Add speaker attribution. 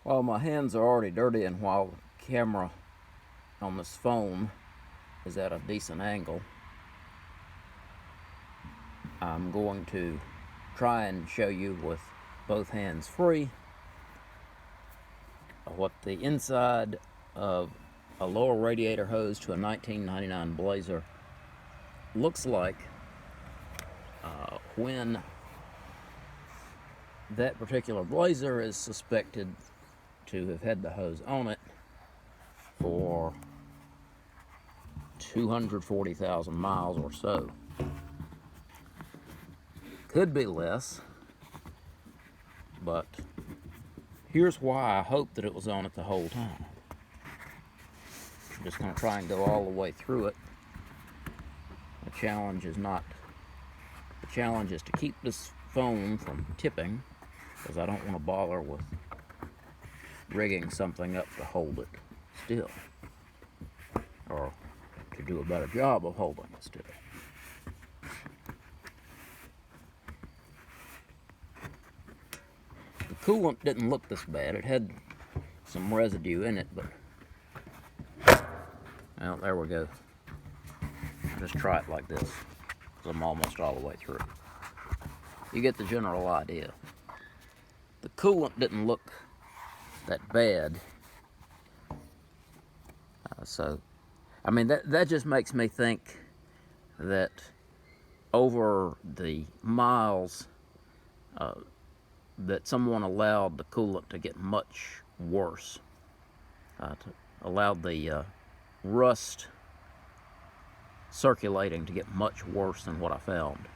Speaker 1: While my hands are already dirty and while the camera on this phone is at a decent angle, I'm going to try and show you with both hands free what the inside of a lower radiator hose to a 1999 Blazer looks like when that particular Blazer is suspected to have had the hose on it for 240,000 miles or so. Could be less, but here's why I hope that it was on it the whole time. I'm just going to try and go all the way through it. The challenge is to keep this phone from tipping, because I don't want to bother with rigging something up to hold it still, or to do a better job of holding it still. The coolant didn't look this bad. It had some residue in it, but well, there we go. I'll just try it like this, because I'm almost all the way through. You get the general idea. The coolant didn't look that bad. So, I mean, that just makes me think that over the miles that someone allowed the coolant to get much worse, allowed the rust circulating to get much worse than what I found.